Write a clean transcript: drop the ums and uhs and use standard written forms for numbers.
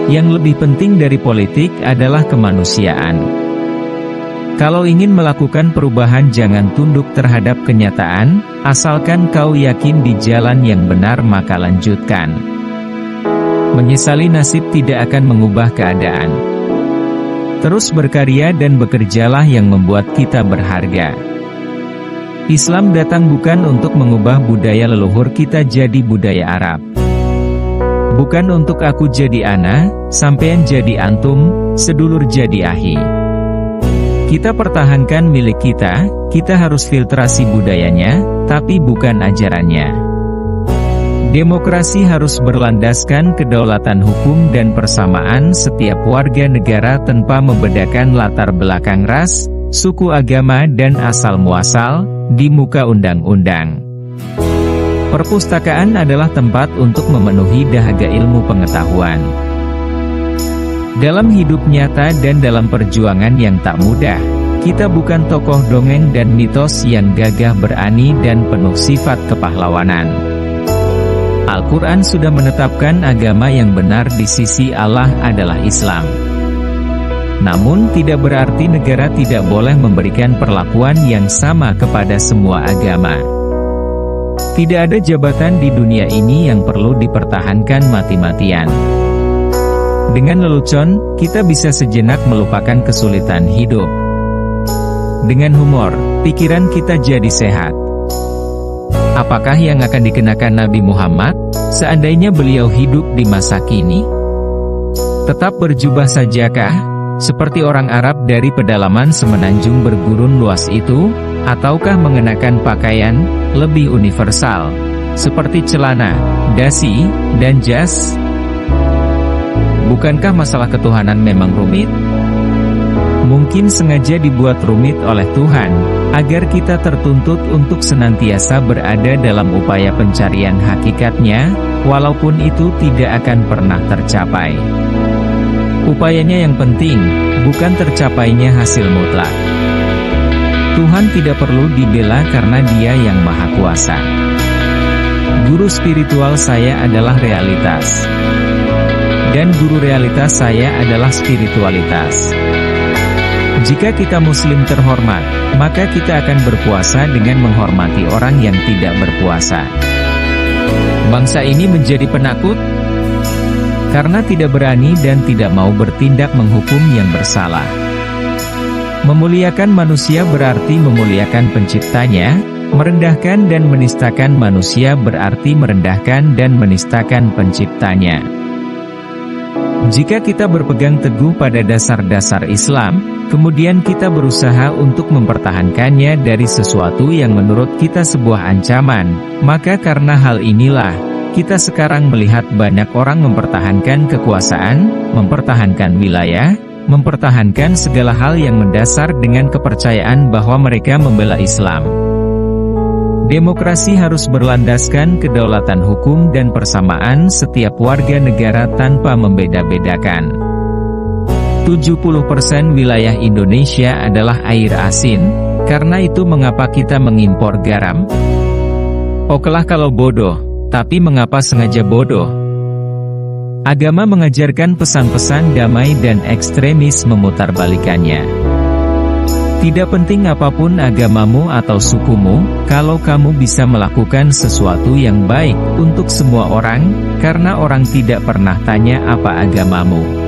Yang lebih penting dari politik adalah kemanusiaan. Kalau ingin melakukan perubahan jangan tunduk terhadap kenyataan, asalkan kau yakin di jalan yang benar maka lanjutkan. Menyesali nasib tidak akan mengubah keadaan. Terus berkarya dan bekerjalah yang membuat kita berharga. Islam datang bukan untuk mengubah budaya leluhur kita jadi budaya Arab. Bukan untuk aku jadi ana, sampean jadi antum, sedulur jadi ahi. Kita pertahankan milik kita harus filtrasi budayanya, tapi bukan ajarannya. Demokrasi harus berlandaskan kedaulatan hukum dan persamaan setiap warga negara tanpa membedakan latar belakang ras, suku agama dan asal-muasal, di muka undang-undang. Perpustakaan adalah tempat untuk memenuhi dahaga ilmu pengetahuan. Dalam hidup nyata dan dalam perjuangan yang tak mudah, kita bukan tokoh dongeng dan mitos yang gagah berani dan penuh sifat kepahlawanan. Al-Quran sudah menetapkan agama yang benar di sisi Allah adalah Islam. Namun tidak berarti negara tidak boleh memberikan perlakuan yang sama kepada semua agama. Tidak ada jabatan di dunia ini yang perlu dipertahankan mati-matian. Dengan lelucon, kita bisa sejenak melupakan kesulitan hidup. Dengan humor, pikiran kita jadi sehat. Apakah yang akan dikenakan Nabi Muhammad, seandainya beliau hidup di masa kini? Tetap berjubah sajakah, seperti orang Arab dari pedalaman semenanjung bergurun luas itu? Ataukah mengenakan pakaian lebih universal, seperti celana, dasi, dan jas? Bukankah masalah ketuhanan memang rumit? Mungkin sengaja dibuat rumit oleh Tuhan, agar kita tertuntut untuk senantiasa berada dalam upaya pencarian hakikatnya, walaupun itu tidak akan pernah tercapai. Upayanya yang penting, bukan tercapainya hasil mutlak. Tuhan tidak perlu dibela karena Dia yang Maha Kuasa. Guru spiritual saya adalah realitas. Dan guru realitas saya adalah spiritualitas. Jika kita muslim terhormat, maka kita akan berpuasa dengan menghormati orang yang tidak berpuasa. Bangsa ini menjadi penakut karena tidak berani dan tidak mau bertindak menghukum yang bersalah. Memuliakan manusia berarti memuliakan penciptanya, merendahkan dan menistakan manusia berarti merendahkan dan menistakan penciptanya. Jika kita berpegang teguh pada dasar-dasar Islam, kemudian kita berusaha untuk mempertahankannya dari sesuatu yang menurut kita sebuah ancaman, maka karena hal inilah, kita sekarang melihat banyak orang mempertahankan kekuasaan, mempertahankan wilayah, mempertahankan segala hal yang mendasar dengan kepercayaan bahwa mereka membela Islam. Demokrasi harus berlandaskan kedaulatan hukum dan persamaan setiap warga negara tanpa membeda-bedakan. 70% wilayah Indonesia adalah air asin, karena itu mengapa kita mengimpor garam? Okelah kalau bodoh, tapi mengapa sengaja bodoh? Agama mengajarkan pesan-pesan damai dan ekstremis memutarbalikannya. Tidak penting apapun agamamu atau sukumu, kalau kamu bisa melakukan sesuatu yang baik untuk semua orang, karena orang tidak pernah tanya apa agamamu.